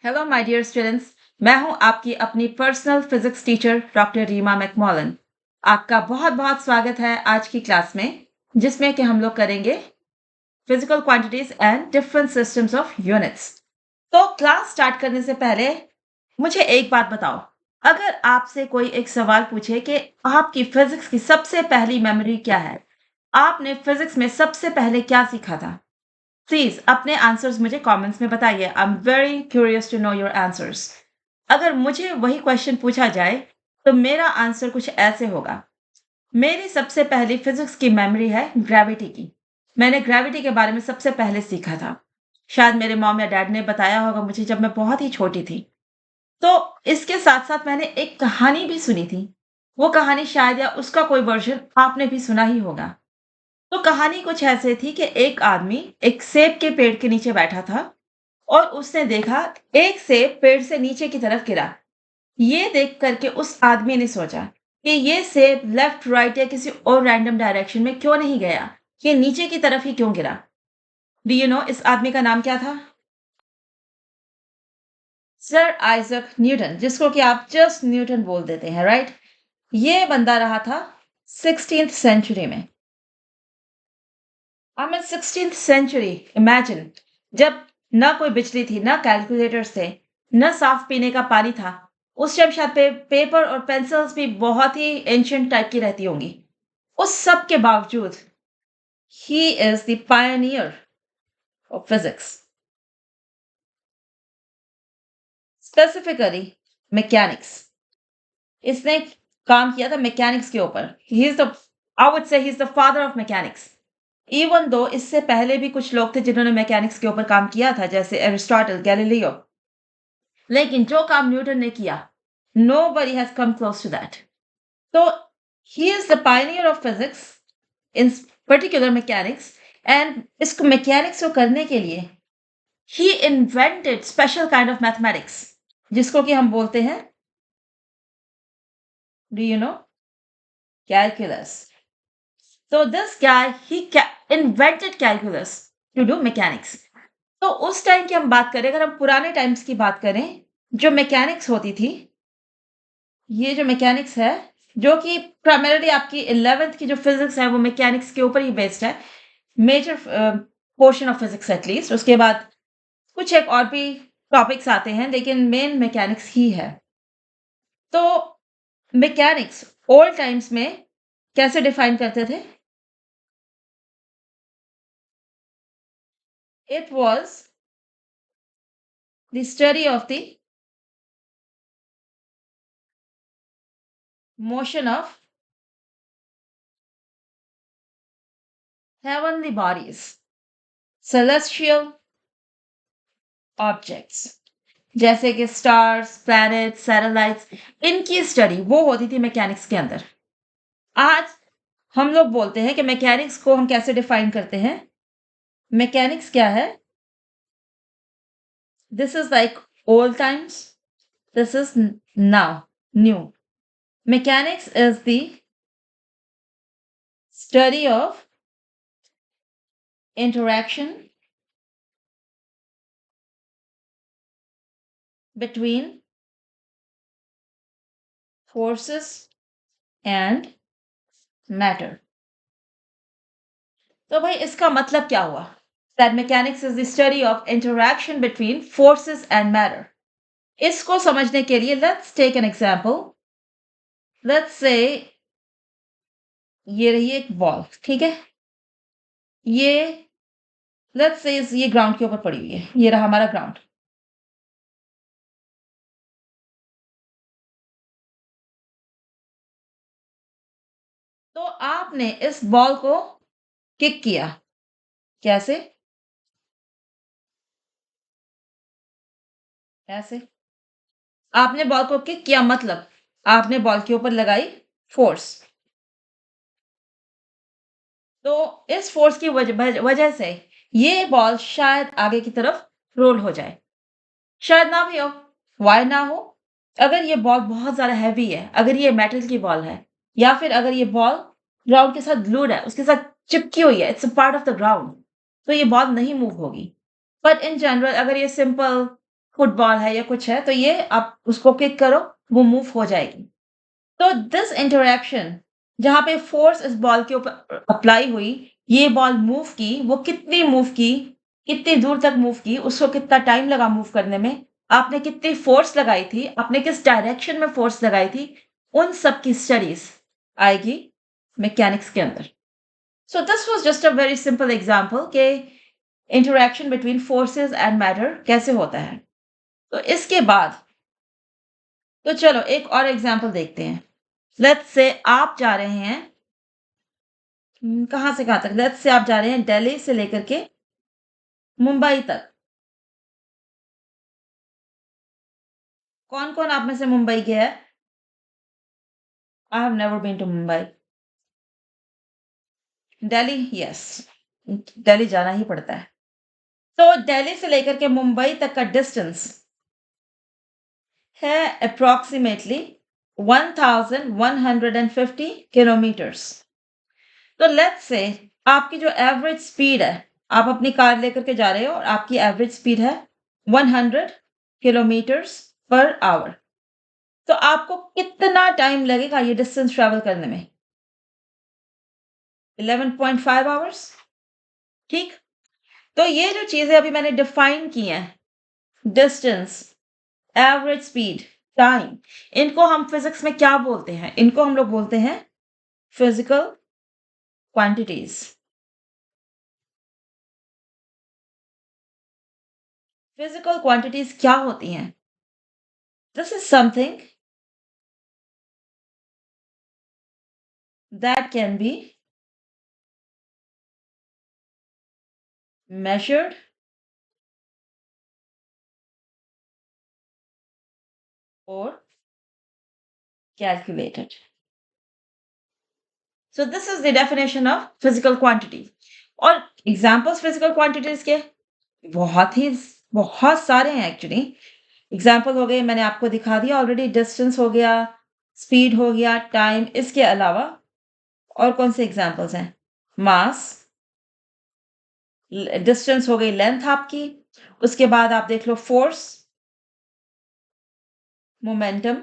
Hello my dear students. मैं हूं आपकी अपनी personal physics teacher doctor Reema McMullan. आपका बहुत बहुत स्वागत है आज की क्लास में, जिसमें कि हम लोग करेंगे physical quantities and different systems of units. तो क्लास स्टार्ट करने से पहले मुझे एक बात बताओ। अगर आपसे कोई एक सवाल पूछे कि आपकी फिजिक्स की सबसे पहली मेमोरी क्या है, आपने फिजिक्स में सबसे पहले क्या सीखा था, प्लीज अपने आंसर्स मुझे कमेंट्स में बताइए। I am very curious to know your answers. अगर मुझे वही क्वेश्चन पूछा जाए तो मेरा आंसर कुछ ऐसे होगा। मेरी सबसे पहली फिजिक्स की मेमोरी है ग्रेविटी की। मैंने ग्रेविटी के बारे में सबसे पहले सीखा था। शायद मेरे मॉम या डैड ने बताया होगा मुझे जब मैं बहुत ही छोटी थी। तो इसके साथ साथ मैंने एक कहानी भी सुनी थी। वो कहानी शायद या उसका कोई वर्जन आपने भी सुना ही होगा। तो कहानी कुछ ऐसे थी कि एक आदमी एक सेब के पेड़ के नीचे बैठा था और उसने देखा एक सेब पेड़ से नीचे की तरफ गिरा। ये देख करके उस आदमी ने सोचा कि ये सेब लेफ्ट राइट या किसी और रैंडम डायरेक्शन में क्यों नहीं गया, ये नीचे की तरफ ही क्यों गिरा। डू यू नो इस आदमी का नाम क्या था? सर आइजक न्यूटन, जिसको कि आप जस्ट न्यूटन बोल देते हैं, राइट? ये बंदा रहा था 16th सेंचुरी में। I mean 16th century, imagine. जब ना कोई बिजली थी, ना कैलकुलेटर्स थे, ना साफ पीने का पानी था। उस टाइम शायद पेपर और पेंसिल्स भी बहुत ही एंशियंट टाइप की रहती होंगी। उस सब के बावजूद he is the Pioneer of physics, specifically mechanics. इसने काम किया था मैकेनिक्स के ऊपर। He is the I would say he is the father of mechanics. Even though इससे पहले भी कुछ लोग थे जिन्होंने मैकेनिक्स के ऊपर काम किया था, जैसे एरिस्टोटल, गैलीलियो। लेकिन जो काम न्यूटन ने किया, nobody has come close to that. तो he is the pioneer of physics, in particular mechanics, and इसको मैकेनिक्स को करने के लिए he invented special kind of mathematics, जिसको कि हम बोलते हैं, do you know, calculus. So this guy he invented calculus to do mechanics. तो उस टाइम की हम बात करें, अगर हम पुराने टाइम्स की बात करें, जो मैकेनिक्स होती थी, ये जो मैकेनिक्स है, जो कि प्राइमरीली आपकी 11th की जो फिजिक्स है वो मैकेनिक्स के ऊपर ही बेस्ड है। Major portion of physics at least. उसके बाद कुछ एक और भी टॉपिक्स आते हैं, लेकिन मेन मैकेनिक्स ही है। तो मैकेनिक्स ओल्ड टाइम्स में कैसे डिफाइन करते थे? It was the study of the motion of heavenly bodies, celestial objects, जैसे कि स्टार्स, प्लैनेट्स, सैटेलाइट्स। इनकी स्टडी वो होती थी मैकेनिक्स के अंदर। आज हम लोग बोलते हैं कि मैकेनिक्स को हम कैसे डिफाइन करते हैं। मैकेनिक्स क्या है? This is like old times, this is now new. Mechanics is the study of interaction between forces and matter. तो भाई इसका मतलब क्या हुआ? That mechanics is the study of interaction between forces and matter. इसको समझने के लिए let's take an example. Let's say ये रही एक बॉल, ठीक है? ये let's say ये ग्राउंड के ऊपर पड़ी हुई है। ये रहा हमारा ग्राउंड। तो आपने इस बॉल को किक किया। कैसे? ऐसे। आपने बॉल को किक किया, मतलब आपने बॉल के ऊपर लगाई फोर्स। तो इस फोर्स की वजह से ये बॉल शायद आगे की तरफ रोल हो जाए, शायद ना भी हो। वाई ना हो? अगर ये बॉल बहुत ज़्यादा हैवी है, अगर ये मेटल की बॉल है, या फिर अगर ये बॉल ग्राउंड के साथ ग्लूड है, उसके साथ चिपकी हुई है, it's a part of the ground, तो ये बॉल नहीं मूव होगी। बट इन जनरल अगर ये सिंपल फुटबॉल है या कुछ है, तो ये आप उसको किक करो, वो मूव हो जाएगी। तो दिस इंटरैक्शन जहाँ पे फोर्स इस बॉल के ऊपर अप्लाई हुई, ये बॉल मूव की, वो कितनी मूव की, कितनी दूर तक मूव की, उसको कितना टाइम लगा मूव करने में, आपने कितनी फोर्स लगाई थी, आपने किस डायरेक्शन में फोर्स लगाई थी, उन सब की स्टडीज आएगी मैकेनिक्स के अंदर। So this was just a very simple example कि interaction between forces and matter कैसे होता है। तो इसके बाद तो चलो एक और एग्जांपल देखते हैं। लेट्स से आप जा रहे हैं कहाँ से कहाँ तक? लेट्स से आप जा रहे हैं दिल्ली से लेकर के मुंबई तक। कौन-कौन आप में से मुंबई गया है? I have never been to Mumbai. Delhi yes, Delhi जाना ही पड़ता है। तो दिल्ली से लेकर के मुंबई तक का डिस्टेंस है अप्रॉक्सिमेटली 1150 किलोमीटर्स। तो लेट्स से आपकी जो एवरेज स्पीड है, आप अपनी कार लेकर के जा रहे हो और आपकी एवरेज स्पीड है 100 किलोमीटर्स पर आवर। तो आपको कितना टाइम लगेगा ये डिस्टेंस ट्रैवल करने में? 11.5 आवर्स, ठीक? तो ये जो चीज़ें अभी मैंने डिफाइन की हैं, डिस्टेंस, एवरेज स्पीड, टाइम, इनको हम फिजिक्स में क्या बोलते हैं? इनको हम लोग बोलते हैं फिजिकल क्वांटिटीज। फिजिकल क्वांटिटीज क्या होती हैं? This is something that can be measured or calculated. So this is the definition of physical quantity. और एग्जाम्पल्स फिजिकल क्वांटिटीज के बहुत ही बहुत सारे हैं एक्चुअली। एग्जाम्पल हो गए, मैंने आपको दिखा दिया ऑलरेडी, डिस्टेंस हो गया, स्पीड हो गया, टाइम, इसके अलावा और कौन से एग्जाम्पल्स हैं? मास, डिस्टेंस हो गई, लेंथ आपकी, उसके बाद आप देख लो force, momentum,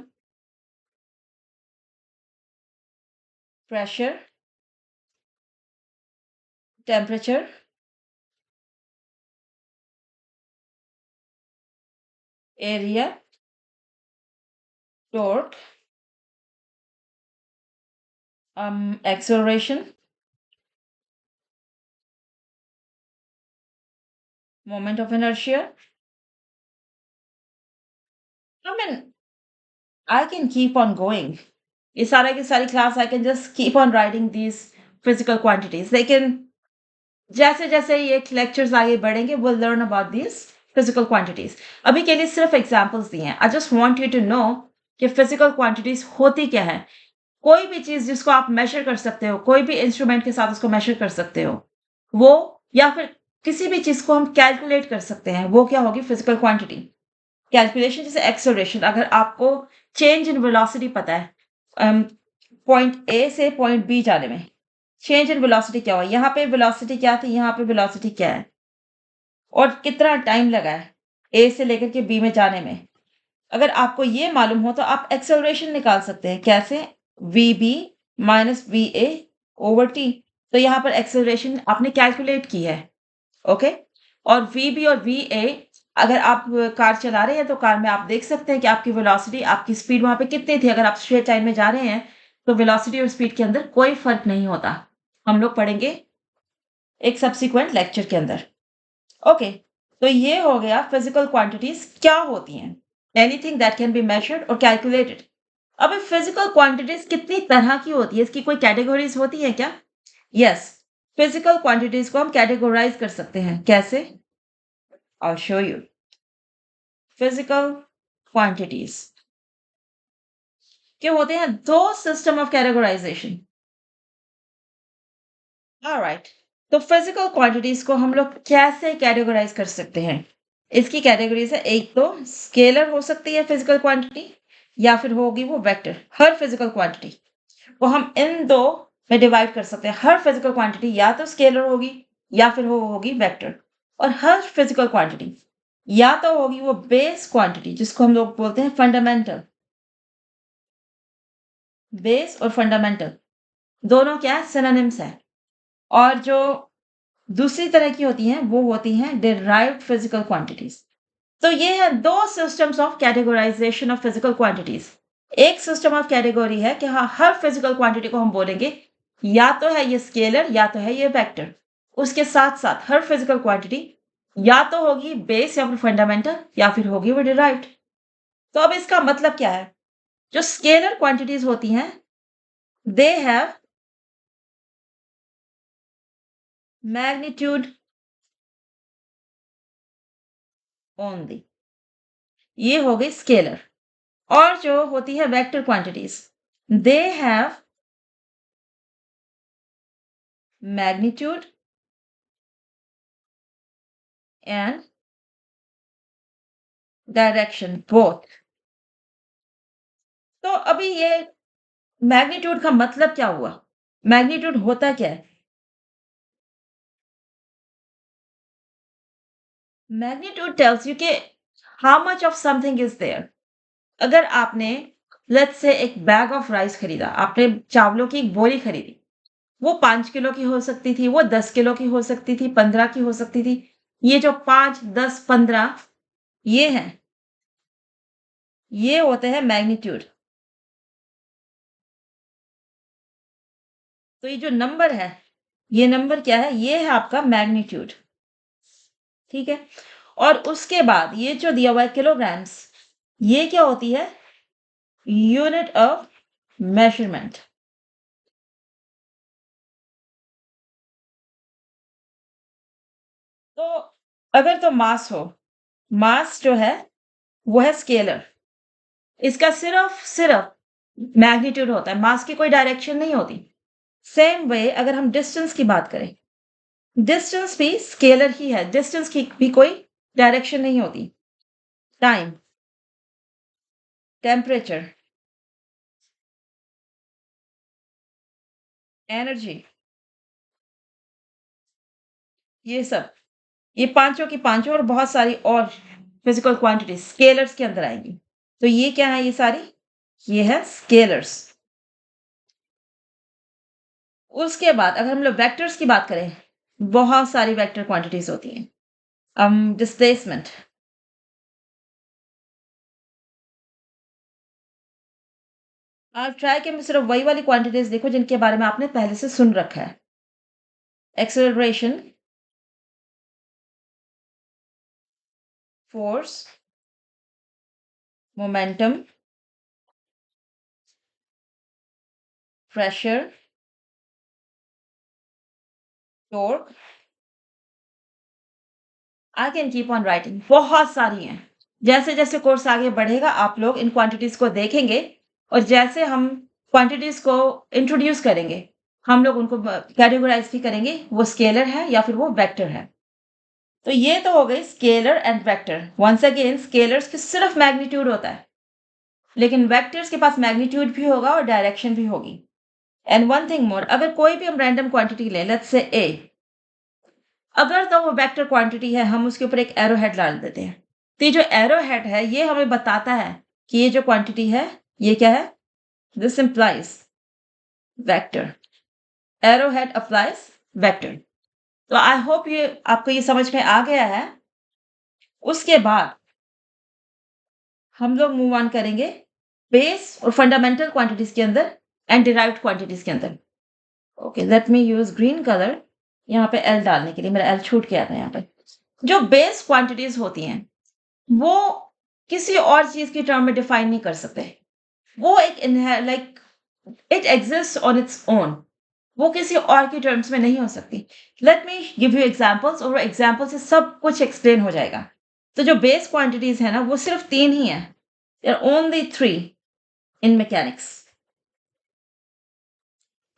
pressure, temperature, area, torque, acceleration, moment of inertia. I mean, I can keep on going. ये सारा की सारी class I can just keep on writing these physical quantities. लेकिन जैसे जैसे ये लेक्चर्स आगे बढ़ेंगे we'll learn about these physical quantities. अभी के लिए सिर्फ एग्जांपल्स दिए हैं. I just want you to know कि physical quantities होती क्या है. कोई भी चीज जिसको आप मेजर कर सकते हो, कोई भी इंस्ट्रूमेंट के साथ उसको मेजर कर सकते हो, वो या फिर किसी भी चीज को हम कैलकुलेट कर सकते हैं, वो क्या होगी? Physical quantity. कैलकुलेशन जैसे एक्सेलरेशन, अगर आपको चेंज इन वेलोसिटी पता है, पॉइंट ए से पॉइंट बी जाने में चेंज इन वेलोसिटी क्या हुआ, यहाँ पे वेलोसिटी क्या थी, यहाँ पे वेलोसिटी क्या है, और कितना टाइम लगा है ए से लेकर के बी में जाने में, अगर आपको ये मालूम हो तो आप एक्सेलरेशन निकाल सकते हैं। कैसे? V B minus V A over T. तो यहाँ पर एक्सेलरेशन आपने कैलकुलेट की है, ओके। और वी बी और वी ए, अगर आप कार चला रहे हैं तो कार में आप देख सकते हैं कि आपकी वेलोसिटी, आपकी स्पीड वहां पे कितनी थी। अगर आप स्ट्रेट लाइन में जा रहे हैं तो वेलोसिटी और स्पीड के अंदर कोई फर्क नहीं होता। हम लोग पढ़ेंगे एक सब्सिक्वेंट लेक्चर के अंदर, ओके। तो ये हो गया फिजिकल क्वांटिटीज क्या होती हैं, anything that can be measured और कैलकुलेटेड। अब फिजिकल क्वांटिटीज कितनी तरह की होती है, इसकी कोई कैटेगरीज होती है क्या? यस, फिजिकल क्वांटिटीज को हम कैटेगराइज कर सकते हैं। कैसे? I'll show you. Physical quantities के होते हैं दो सिस्टम ऑफ कैटेगराइजेशन। ऑलराइट, तो फिजिकल क्वांटिटीज को हम लोग कैसे कैटेगराइज कर सकते हैं? इसकी कैटेगरीज है, एक तो स्केलर हो सकती है फिजिकल क्वांटिटी, या फिर होगी वो वेक्टर। हर फिजिकल क्वांटिटी को हम इन दो में डिवाइड कर सकते हैं। हर फिजिकल क्वांटिटी या तो स्केलर होगी या फिर वो होगी वेक्टर, और हर फिजिकल क्वांटिटी या तो होगी वो बेस क्वांटिटी जिसको हम लोग बोलते हैं फंडामेंटल। बेस और फंडामेंटल दोनों क्या है? सिनोनिम्स है। और जो दूसरी तरह की होती हैं वो होती हैं डिराइव्ड फिजिकल क्वांटिटीज। तो ये है दो systems of categorisation of physical quantities. एक सिस्टम ऑफ कैटेगरी है कि हाँ, हर फिजिकल क्वांटिटी को हम बोलेंगे या तो है ये स्केलर या तो है ये वेक्टर। उसके साथ साथ हर फिजिकल क्वांटिटी या तो होगी बेस या फिर फंडामेंटल या फिर होगी वो डिराइव्ड। तो अब इसका मतलब क्या है? जो स्केलर क्वांटिटीज होती हैं दे हैव मैग्नीट्यूड ओनली, ये हो गई स्केलर। और जो होती है vector quantities they have magnitude and direction both. तो अभी ये मैग्नीट्यूड का मतलब क्या हुआ? मैग्नीट्यूड होता क्या है? मैग्नीट्यूड टेल्स यू कि how much of something is there. अगर आपने लेट्स से एक बैग ऑफ राइस खरीदा, आपने चावलों की एक बोरी खरीदी, वो 5 किलो की हो सकती थी, वो 10 किलो की हो सकती थी, 15 की हो सकती थी। ये जो 5, 10, 15 ये हैं, ये होते हैं मैग्नीट्यूड। तो ये जो नंबर है, ये नंबर क्या है? ये है आपका मैग्नीट्यूड। ठीक है। और उसके बाद ये जो दिया हुआ है किलोग्राम्स, ये क्या होती है? Unit of measurement. तो अगर तो मास हो, मास जो है वो है स्केलर। इसका सिर्फ सिर्फ मैग्नीट्यूड होता है, मास की कोई डायरेक्शन नहीं होती। सेम वे अगर हम डिस्टेंस की बात करें, डिस्टेंस भी स्केलर ही है, डिस्टेंस की भी कोई डायरेक्शन नहीं होती। टाइम, टेम्परेचर, एनर्जी, ये सब, ये पांचों की पांचों और बहुत सारी और फिजिकल क्वांटिटी स्केलर्स के अंदर आएंगी। तो ये क्या है? ये सारी ये है स्केलर्स। उसके बाद अगर हम लोग वेक्टर्स की बात करें, बहुत सारी वेक्टर क्वांटिटीज होती हैं। डिस्प्लेसमेंट, आप ट्राई के में सिर्फ वही वाली क्वांटिटीज देखो जिनके बारे में आपने पहले से सुन रखा है। Acceleration, force, momentum, pressure, torque, I can keep on writing, बहुत सारी हैं। जैसे जैसे कोर्स आगे बढ़ेगा आप लोग इन क्वांटिटीज को देखेंगे और जैसे हम क्वांटिटीज को इंट्रोड्यूस करेंगे, हम लोग उनको कैटेगराइज भी करेंगे, वो स्केलर है या फिर वो वेक्टर है। तो ये तो हो गई scalar and vector. Once again scalars की सिर्फ मैग्नीट्यूड होता है, लेकिन वेक्टर्स के पास मैग्नीट्यूड भी होगा और डायरेक्शन भी होगी। एंड वन थिंग मोर, अगर कोई भी हम रैंडम क्वांटिटी लें, लेट्स से ए, अगर तो वो वेक्टर क्वांटिटी है, हम उसके ऊपर एक एरो हेड डाल देते हैं। तो ये जो एरो हेड है ये हमें बताता है कि ये जो क्वांटिटी है ये क्या है? This implies vector. Arrow head applies vector. तो आई होप ये आपको ये समझ में आ गया है। उसके बाद हम लोग मूव ऑन करेंगे बेस और फंडामेंटल क्वांटिटीज के अंदर एंड डिराइव्ड क्वांटिटीज के अंदर। Okay, let me use green colour यहाँ पे एल डालने के लिए, मेरा एल छूट गया था यहाँ पे। जो बेस क्वांटिटीज होती हैं वो किसी और चीज की टर्म में डिफाइन नहीं कर सकते। वो एक like it exist on its own, वो किसी और की टर्म्स में नहीं हो सकती। Let me give you examples और एग्जांपल से सब कुछ एक्सप्लेन हो जाएगा। तो जो बेस क्वांटिटीज है ना वो सिर्फ 3 ही है। There are only 3 in mechanics.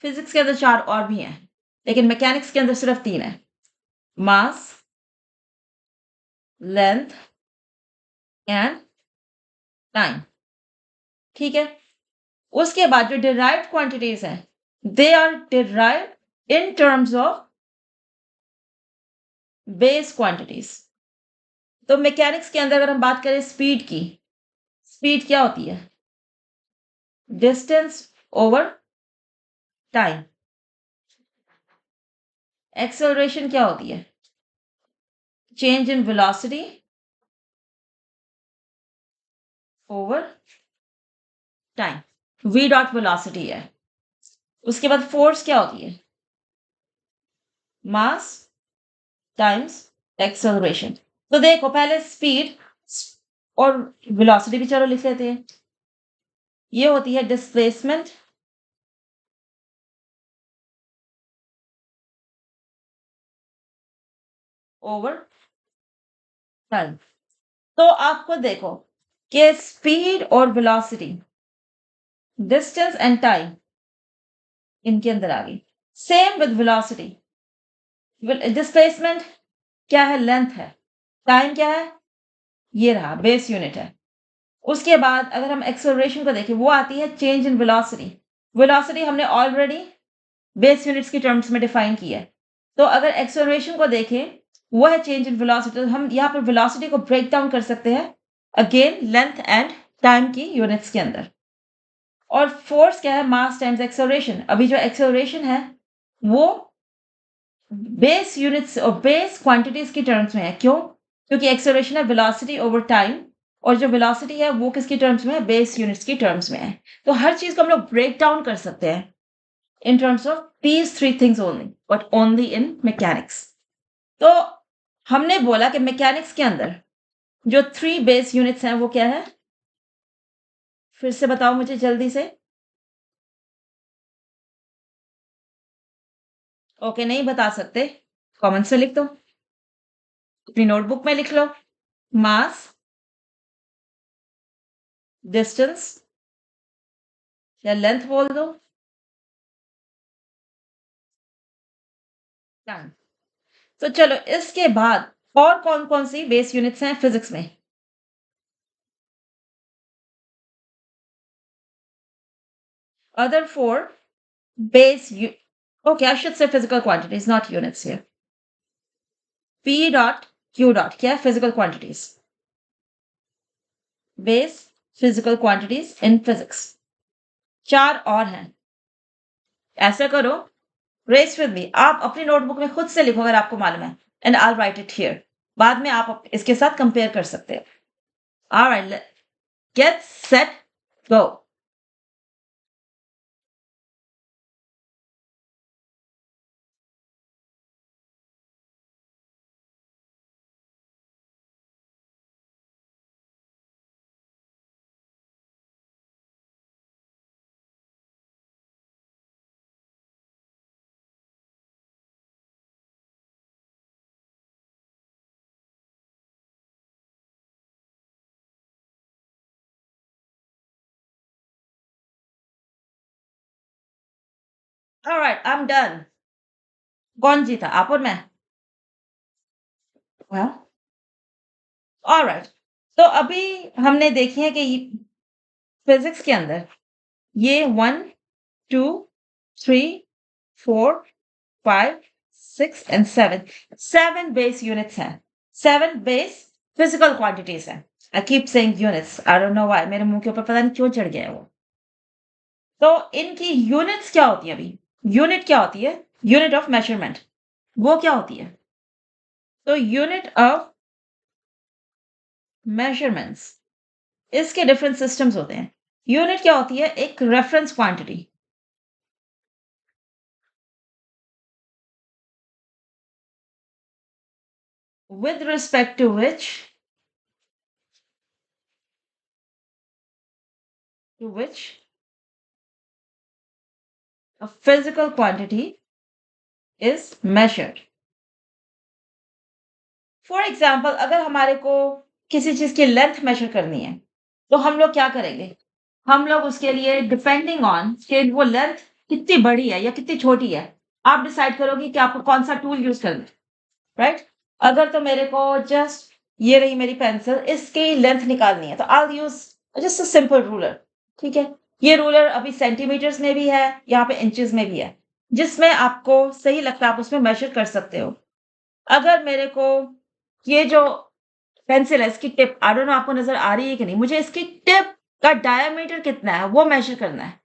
Physics के अंदर 4 और भी हैं, लेकिन मैकेनिक्स के अंदर सिर्फ 3 है। Mass, length and time. ठीक है। उसके बाद जो डिराइव्ड क्वांटिटीज हैं they are derived in terms of base quantities. तो मैकेनिक्स के अंदर अगर हम बात करें स्पीड की, स्पीड क्या होती है? Distance over time. एक्सेलरेशन क्या होती है? Change in velocity over time. V dot velocity है। उसके बाद फोर्स क्या होती है? Mass times acceleration. तो देखो पहले स्पीड और वेलोसिटी भी चलो लिख लेते हैं। ये होती है डिस्प्लेसमेंट ओवर टाइम। तो आपको देखो कि स्पीड और वेलोसिटी, डिस्टेंस एंड टाइम इनके अंदर आ गई। Same with velocity. डिस्प्लेसमेंट क्या है? लेंथ है। टाइम क्या है? ये रहा बेस यूनिट है। उसके बाद अगर हम एक्सेलरेशन को देखें वो आती है चेंज इन वेलोसिटी। वेलोसिटी हमने ऑलरेडी बेस यूनिट्स की टर्म्स में डिफाइन की है। तो अगर एक्सेलरेशन को देखें वो है चेंज इन वेलोसिटी, तो हम यहाँ पर वेलोसिटी को ब्रेक डाउन कर सकते हैं अगेन लेंथ एंड टाइम की यूनिट्स के अंदर। और फोर्स क्या है? Mass times acceleration. अभी जो एक्सेलरेशन है वो बेस यूनिट्स और बेस क्वांटिटीज की टर्म्स में है। क्यों? क्योंकि एक्सेलरेशन है वेलोसिटी ओवर टाइम, और जो वेलोसिटी है वो किसकी टर्म्स में है? बेस यूनिट्स की टर्म्स में है। तो हर चीज को हम लोग ब्रेक डाउन कर सकते हैं in terms of these three things only, but only in mechanics. तो हमने बोला कि मैकेनिक्स के अंदर जो थ्री बेस यूनिट्स हैं वो क्या है? फिर से बताओ मुझे जल्दी से। ओके, नहीं बता सकते, कमेंट्स में लिख दो, अपनी नोटबुक में लिख लो। मास, डिस्टेंस या लेंथ बोल दो, टाइम। तो चलो इसके बाद और कौन कौन सी बेस यूनिट्स हैं फिजिक्स में? Other four base u- okay, I should say physical quantities, not units here. P dot Q dot क्या है? physical quantities, base physical quantities in physics। चार और हैं। ऐसा करो, रेस विद मी, आप अपनी नोटबुक में खुद से लिखो अगर आपको मालूम है, and I right it here. बाद में आप इसके साथ कंपेयर कर सकते हैं। Alright, get set go. Alright, I am done. कौन जीता, आप और मैं? well, alright. तो अभी हमने देखी है कि फिजिक्स के अंदर ये 1 2 3 4 5 6 एंड 7, 7 बेस यूनिट्स हैं। 7 बेस फिजिकल क्वांटिटीज हैं। I keep saying units, I don't know why, मेरे मुंह के ऊपर पता नहीं क्यों चढ़ गया है वो। तो इनकी यूनिट्स क्या होती है? अभी यूनिट क्या होती है? Unit of measurement. वो क्या होती है? तो यूनिट ऑफ मेजरमेंट्स, इसके डिफरेंट सिस्टम्स होते हैं। यूनिट क्या होती है? एक reference quantity with respect to which a physical quantity is measured। For example अगर हमारे को किसी चीज की लेंथ मेजर करनी है तो हम लोग क्या करेंगे? हम लोग उसके लिए डिपेंडिंग ऑन कि वो लेंथ कितनी बड़ी है या कितनी छोटी है, आप डिसाइड करोगे कि आपको कौन सा टूल यूज करना है, राइट? अगर तो मेरे को जस्ट ये रही मेरी पेंसिल, इसकी लेंथ निकालनी है तो I use just a simple ruler. ठीक है, ये रूलर अभी सेंटीमीटर्स में भी है, यहाँ पे इंचेस में भी है, जिसमें आपको सही लगता है आप उसमें मेजर कर सकते हो। अगर मेरे को ये जो पेंसिल है, इसकी टिप आई डोंट नो आपको नज़र आ रही है कि नहीं, मुझे इसकी टिप का डायमीटर कितना है वो मेज़र करना है।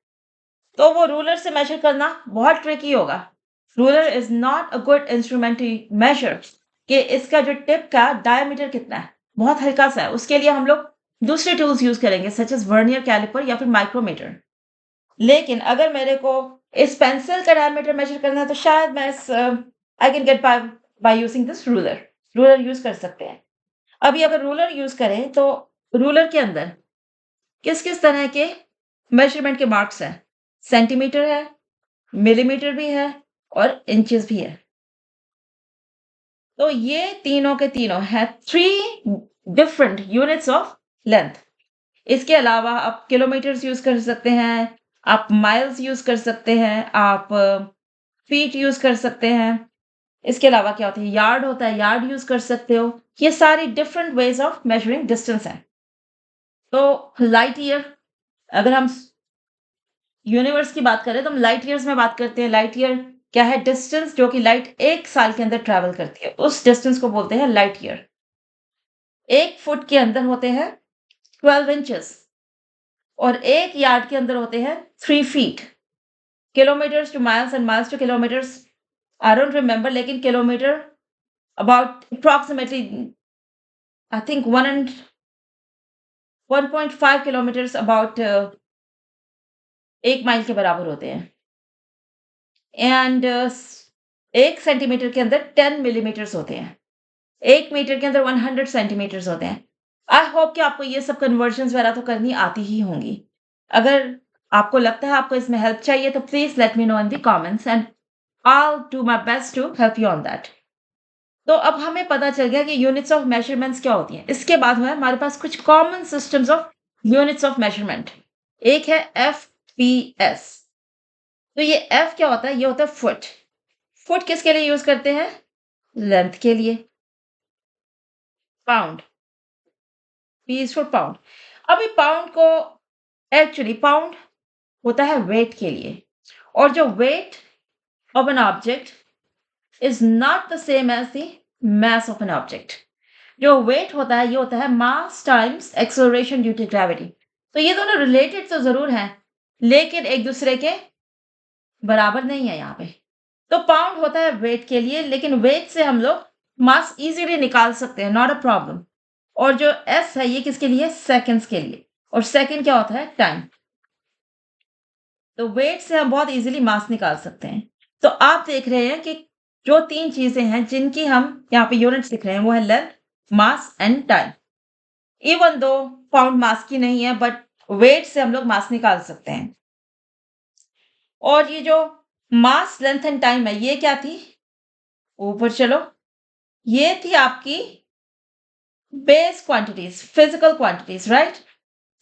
तो वो रूलर से मेज़र करना बहुत ट्रिकी होगा। Ruler is not a good instrument to measure कि इसका जो टिप का डायमीटर कितना है, बहुत हल्का-सा है। उसके लिए हम लोग दूसरे टूल्स यूज़ करेंगे सच एज़ वर्नियर कैलिपर या फिर माइक्रोमीटर। लेकिन अगर मेरे को इस पेंसिल का डायमीटर मेज़र करना है तो शायद मैं I can get by by using this ruler. Ruler use कर सकते हैं। अभी अगर रूलर यूज़ करें तो रूलर के अंदर किस-किस तरह के मेज़रमेंट के मार्क्स हैं? सेंटीमीटर है, मिलीमीटर भी है और इंचेस भी है। तो ये तीनों के तीनों हैं 3 डिफरेंट यूनिट्स ऑफ लेंथ। इसके अलावा आप किलोमीटर्स यूज़ कर सकते हैं, आप माइल्स यूज़ कर सकते हैं, आप फीट यूज़ कर सकते हैं। इसके अलावा क्या होता है, यार्ड होता है, यार्ड यूज़ कर सकते हो। ये सारी different ways of measuring distance हैं। तो लाइट ईयर, अगर हम यूनिवर्स की बात करें तो हम लाइट ईयर्स में बात करते हैं। लाइट ईयर क्या है? डिस्टेंस जो कि लाइट 1 साल के अंदर ट्रैवल करती है, उस डिस्टेंस को बोलते हैं लाइट ईयर। 1 फुट के अंदर होते हैं 12 इंचेस और 1 यार्ड के अंदर होते हैं 3 फीट। Kilometres to miles and miles to kilometres, I don't remember, लेकिन kilometre about approximately I think 1 and 1.5 kilometres about 1 mile के बराबर होते हैं। एंड 1 सेंटीमीटर के अंदर 10 मिलीमीटर्स होते हैं। 1 मीटर के अंदर 100 सेंटीमीटर्स होते हैं। आई होप कि आपको ये सब कन्वर्जन्स वगैरह तो करनी आती ही होंगी। अगर आपको लगता है आपको इसमें हेल्प चाहिए तो please let me know in the comments and I will do my best to help you on that. तो अब हमें पता चल गया कि यूनिट्स ऑफ मेजरमेंट्स क्या होती हैं। इसके बाद है हमारे पास कुछ common systems of units of measurement. एक है एफपीएस। तो ये एफ क्या होता है? ये होता है फुट। फुट किसके लिए यूज़ करते हैं? लेंथ के लिए। Pound, P is for pound. अभी पाउंड को एक्चुअली पाउंड होता है वेट के लिए और जो weight of an object is not the same as the mass of an object. जो वेट होता है ये होता है mass times acceleration due to gravity. तो ये दोनों रिलेटेड तो ज़रूर हैं, लेकिन एक दूसरे के बराबर नहीं है यहाँ पे। तो पाउंड होता है वेट के लिए, लेकिन वेट से हम लोग मास इज़िली निकाल सकते हैं, नॉट अ प्रॉब्लम। और जो एस है ये किसके लिए? सेकंड्स के लिए। और सेकंड क्या होता है? टाइम। तो वेट से हम बहुत इजीली मास निकाल सकते हैं। तो आप देख रहे हैं कि जो 3 चीज़ें हैं जिनकी हम यहाँ पे यूनिट्स लिख रहे हैं वो है length, mass and time. Even though pound mass की नहीं है बट वेट से हम लोग मास निकाल सकते हैं। और ये जो मास, लेंथ एंड टाइम है ये क्या थी? ऊपर चलो। ये थी आपकी base quantities, physical quantities, right?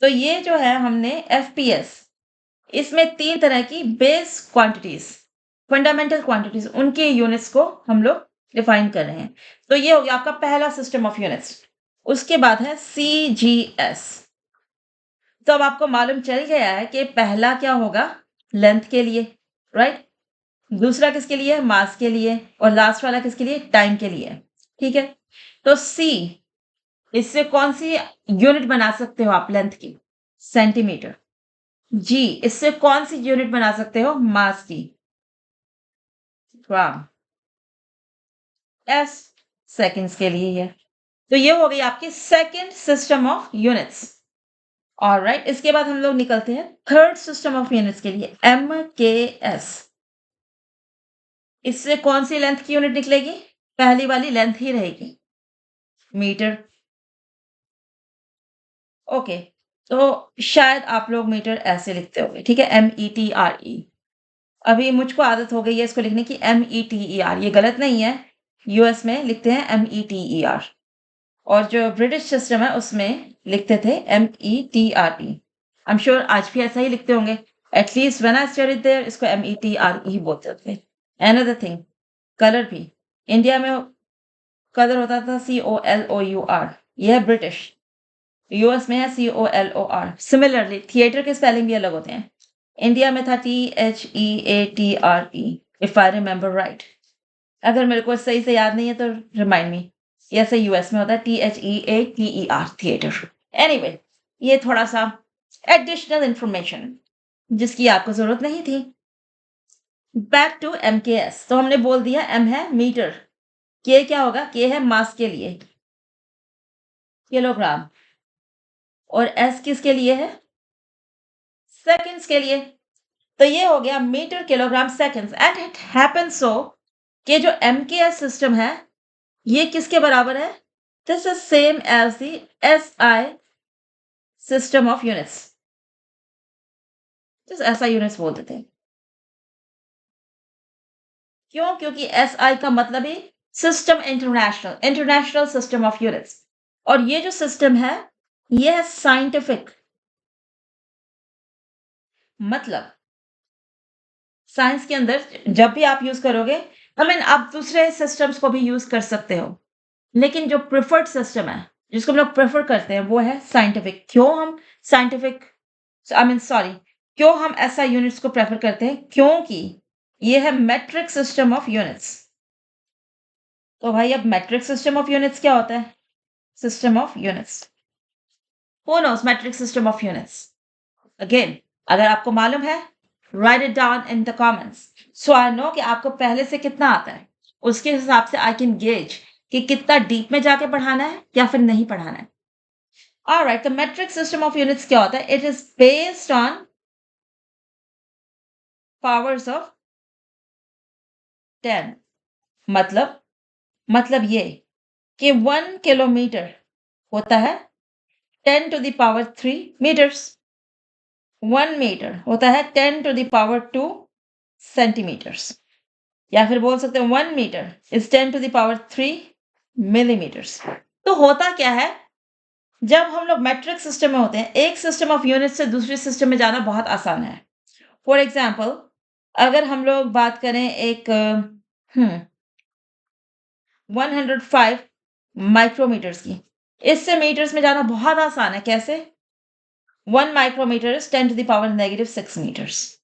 तो ये जो है हमने एफपीएस, इसमें 3 तरह की बेस क्वांटिटीज़, फंडामेंटल क्वांटिटीज़, उनके यूनिट्स को हम लोग डिफाइन कर रहे हैं। तो ये हो गया आपका पहला सिस्टम ऑफ यूनिट्स। उसके बाद है सीजीएस। तो अब आपको मालूम चल गया है कि पहला क्या होगा? लेंथ के लिए, राइट? दूसरा किसके लिए? मास के लिए। और लास्ट वाला किसके लिए? टाइम के लिए। ठीक है? तो सी, इससे कौन-सी यूनिट बना सकते हो आप लेंथ की? सेंटीमीटर। जी, इससे कौन-सी यूनिट बना सकते हो? मास की? ग्राम। एस, सेकंड्स के लिए है। तो ये हो गई आपकी second system of units. Alright, इसके बाद हम लोग निकलते हैं थर्ड सिस्टम ऑफ यूनिट्स के लिए, एमकेएस। इससे कौन-सी लेंथ की यूनिट निकलेगी? पहली वाली लेंथ ही रहेगी, मीटर। ओके, तो शायद आप लोग मीटर ऐसे लिखते होंगे, ठीक है? METRE। अभी मुझको आदत हो गई है इसको लिखने की METER, ये गलत नहीं है। यूएस में लिखते हैं METER और जो ब्रिटिश सिस्टम है उसमें लिखते थे METRE। आई एम श्योर आज भी ऐसा ही लिखते होंगे। At least when I studied there इसको METRE ही बोलते थे। अनदर थिंग, कलर भी। इंडिया में कलर होता था COLOUR, ये है ब्रिटिश। यूएस में है COLOR। सिमिलरली थिएटर के स्पेलिंग भी अलग होते हैं। इंडिया में था THEATRE, if I remember right. अगर मेरे को सही से याद नहीं है तो रिमाइंड मी। ऐसे यूएस में होता है THEATER, थिएटर। एनीवे, ये थोड़ा सा एडिशनल इंफॉर्मेशन जिसकी आपको जरूरत नहीं थी। Back to MKS। तो हमने बोल दिया M है मीटर, K क्या होगा, K है मास के लिए, किलोग्राम, और S किसके लिए है, सेकंड्स के लिए। तो ये हो गया metre, kilogram, seconds. And it happen so कि जो MKS सिस्टम है ये किसके बराबर है, this is same as the SI system of units. जिस SI यूनिट्स बोल देते हैं। क्यों? क्योंकि SI का मतलब ही system international, international system of units. और ये जो सिस्टम है ये है साइंटिफिक, मतलब साइंस के अंदर जब भी आप यूज करोगे, आई मीन आप दूसरे सिस्टम्स को भी यूज कर सकते हो, लेकिन जो प्रेफर्ड सिस्टम है जिसको हम लोग प्रेफर करते हैं वो है साइंटिफिक। क्यों हम साइंटिफिक, आई मीन सॉरी, क्यों हम SI यूनिट्स को प्रेफर करते हैं, क्योंकि ये है मेट्रिक सिस्टम ऑफ यूनिट्स। तो भाई अब मेट्रिक सिस्टम ऑफ यूनिट्स क्या होता है, system of units, who knows metric system of units. Again, अगर आपको मालूम है, write it down in the comments, so I know कि आपको पहले से कितना आता है, उसके हिसाब से आई कैन गेज कि कितना डीप में जाके पढ़ाना है या फिर नहीं पढ़ाना है। Alright, the metric system of units क्या होता है, it is based on powers of 10। मतलब ये कि 1 किलोमीटर होता है 10⁻³ मीटर्स, 1 मीटर होता है 10⁻² सेंटीमीटर्स, या फिर बोल सकते हैं 1 मीटर इज 10⁻³ मिलीमीटर्स। तो होता क्या है, जब हम लोग मैट्रिक सिस्टम में होते हैं, एक सिस्टम ऑफ यूनिट से दूसरे सिस्टम में जाना बहुत आसान है। फॉर एग्जाम्पल, अगर हम लोग बात करें एक 105 माइक्रोमीटर्स की, इससे मीटर्स में जाना बहुत आसान है। कैसे? 1 माइक्रोमीटर इज 10⁻⁻6 मीटर्स।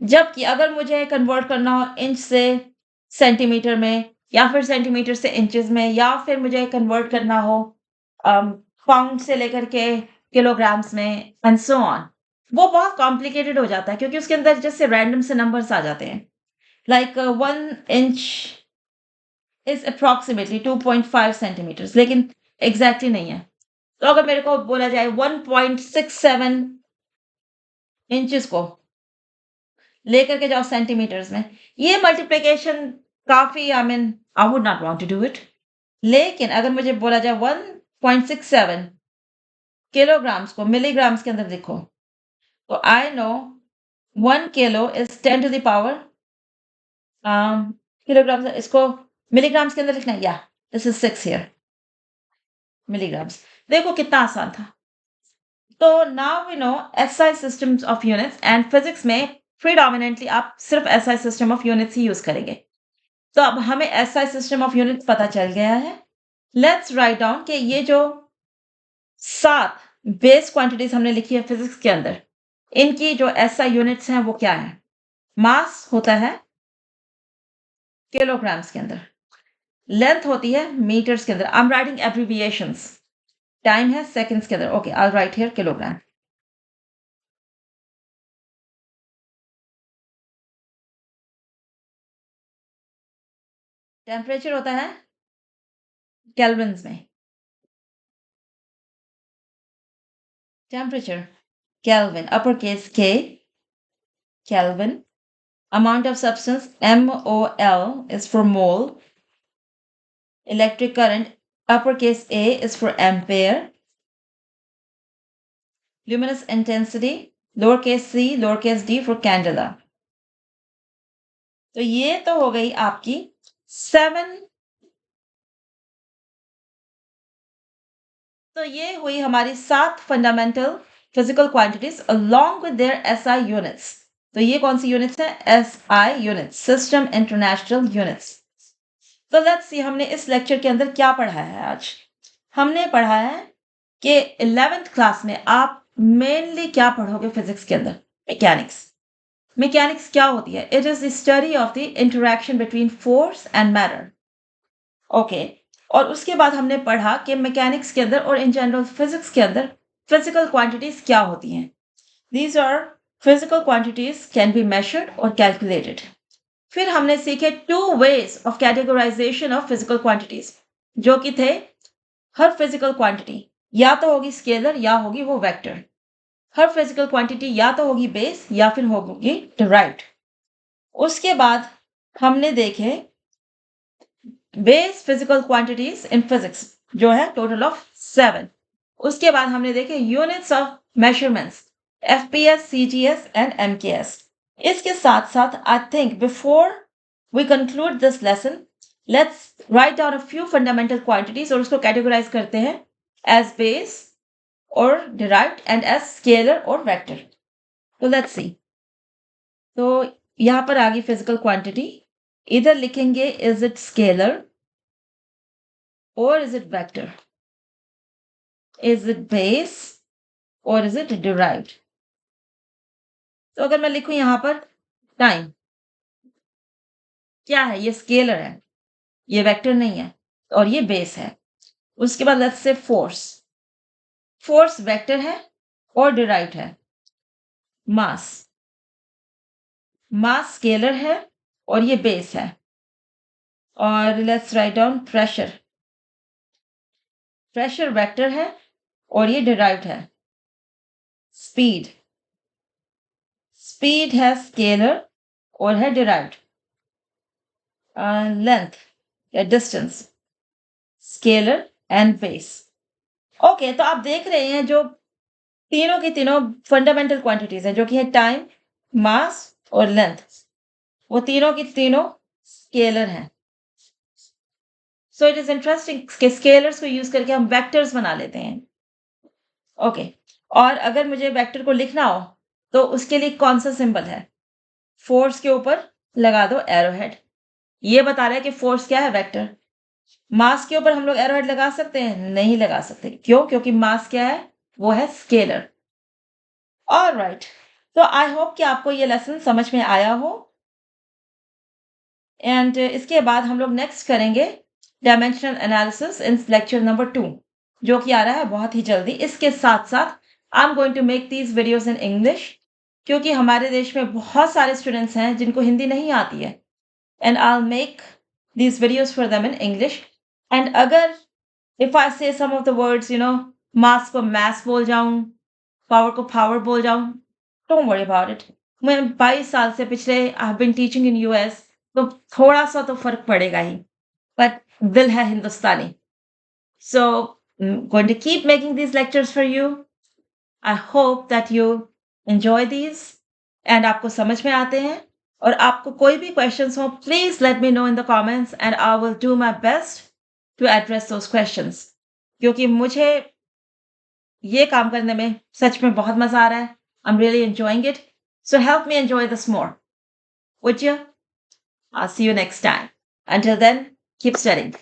जबकि अगर मुझे कन्वर्ट करना हो इंच से सेंटीमीटर में, या फिर सेंटीमीटर से इंचेस में, या फिर मुझे कन्वर्ट करना हो पाउंड से लेकर के किलोग्राम्स में एंड सो ऑन, वो बहुत कॉम्प्लिकेटेड हो जाता है क्योंकि उसके अंदर जैसे रैंडम से नंबर्स आ जाते हैं। Like 1 inch is approximately 2.5 centimetres, लेकिन एग्जैक्टली नहीं है। तो अगर मेरे को बोला जाए 1.67 इंचेस को लेकर के जाओ सेंटीमीटर्स में, ये मल्टीप्लिकेशन काफी, I mean I would not want to do it. लेकिन अगर मुझे बोला जाए 1.67 किलोग्राम्स को मिलीग्राम्स के अंदर लिखो, तो I know 1 kilo is 10⁻, kilograms, इसको मिलीग्राम्स के अंदर लिखना है, या दिस इज 6 हियर मिलीग्राम्स। देखो कितना आसान था। तो now we know SI systems of units, and physics में प्रीडोमिनेंटली आप सिर्फ SI सिस्टम ऑफ यूनिट्स ही यूज करेंगे। तो अब हमें SI सिस्टम ऑफ यूनिट्स पता चल गया है। लेट्स राइट डाउन कि ये जो 7 बेस क्वांटिटीज हमने लिखी है फिजिक्स के अंदर, इनकी जो SI यूनिट्स हैं वो क्या है। मास होता है किलोग्राम्स के अंदर, लेंथ होती है मीटर्स के अंदर, I am writing abbreviations, time है सेकंड्स के अंदर। Okay, I will write here kilogram. Temperature होता है केल्विन्स में, temperature Kelvin, uppercase K, Kelvin. Amount of substance, MOL, is for mole. Electric current, uppercase A, is for ampere. Luminous intensity, lowercase c, lowercase d, for candela. तो ये तो हो गई आपकी 7। तो ये हुई हमारी 7 fundamental physical quantities along with their SI units. तो ये कौन सी यूनिट्स है? SI units, system international units. तो लेट्स सी हमने इस लेक्चर के अंदर क्या पढ़ा है। आज हमने पढ़ा है कि 11th क्लास में आप मेनली क्या पढ़ोगे फिजिक्स के अंदर? मैकेनिक्स। मैकेनिक्स क्या होती है? It is the study of the interaction between force and matter. Okay, और उसके बाद हमने पढ़ा कि मैकेनिक्स के अंदर और इन जनरल फिजिक्स के अंदर फिजिकल क्वांटिटीज क्या होती हैं. These are physical quantities can be measured और कैलकुलेटेड. फिर हमने सीखे 2 ways of categorisation of physical quantities, जो कि थे हर फिजिकल क्वांटिटी या तो होगी स्केलर या होगी वो वेक्टर. हर फिजिकल क्वांटिटी या तो होगी बेस या फिर होगी डिराइव्ड. उसके बाद हमने देखे base physical quantities in physics, जो है टोटल ऑफ 7. उसके बाद हमने देखे units of measurements, FPS, CGS and MKS. इसके साथ साथ I think before we conclude this lesson, let's write down a few fundamental quantities और उसको कैटेगराइज करते हैं as base or derived and as scalar or vector. So let's see. तो यहाँ पर आ गई फिजिकल क्वांटिटी. इधर लिखेंगे इज इट स्केलर और is it vector, is it base और इज इट डिराइव्ड. तो अगर मैं लिखूं यहाँ पर टाइम, क्या है? ये स्केलर है, ये वेक्टर नहीं है, और ये बेस है. उसके बाद let's say force, force vector है और डिराइव्ड है. मास, मास स्केलर है और ये बेस है. और let's write down pressure, pressure vector है और ये डिराइव्ड है. स्पीड, स्पीड है स्केलर और है डिराइव्ड. लेंथ या distance, scalar and base. Okay, तो आप देख रहे हैं जो तीनों की तीनों फंडामेंटल क्वांटिटीज हैं, जो कि है टाइम, मास और लेंथ, वो तीनों की तीनों स्केलर हैं. सो इट इज इंटरेस्टिंग कि स्केलर्स को यूज करके हम वेक्टर्स बना लेते हैं. ओके, और अगर मुझे वेक्टर को लिखना हो तो उसके लिए कौन सा सिंबल है? फोर्स के ऊपर लगा दो एरोहेड. ये बता रहा है कि फोर्स क्या है? वेक्टर. मास के ऊपर हम लोग एरोहेड लगा सकते हैं? नहीं लगा सकते. क्यों? क्योंकि मास क्या है? वो है स्केलर. ऑलराइट, तो आई होप कि आपको ये लेसन समझ में आया हो. एंड इसके बाद हम लोग नेक्स्ट करेंगे dimensional analysis in lecture number 2, जो कि आ रहा है बहुत ही जल्दी. इसके साथ साथ I am going to make these videos in English, क्योंकि हमारे देश में बहुत सारे स्टूडेंट्स हैं जिनको हिंदी नहीं आती है. And I will make these videos for them in English. And अगर इफ आई से सम ऑफ द वर्ड्स, मास को मैस बोल जाऊं, पावर को पावर बोल जाऊं, डोंट वरी अबाउट इट. मैं 22 साल से पिछले I have been teaching in US, तो थोड़ा सा तो फर्क पड़ेगा ही, बट दिल है हिंदुस्तानी. So, going to keep making these lectures for you. I hope that you enjoy these and आपको समझ में आते हैं. और आपको कोई भी questions हो, please let me know in the comments and I will do my best to address those questions. क्योंकि मुझे ये काम करने में सच में बहुत मजा आ रहा है. I'm really enjoying it. So help me enjoy this more. Would you? I'll see you next time. Until then, keep studying.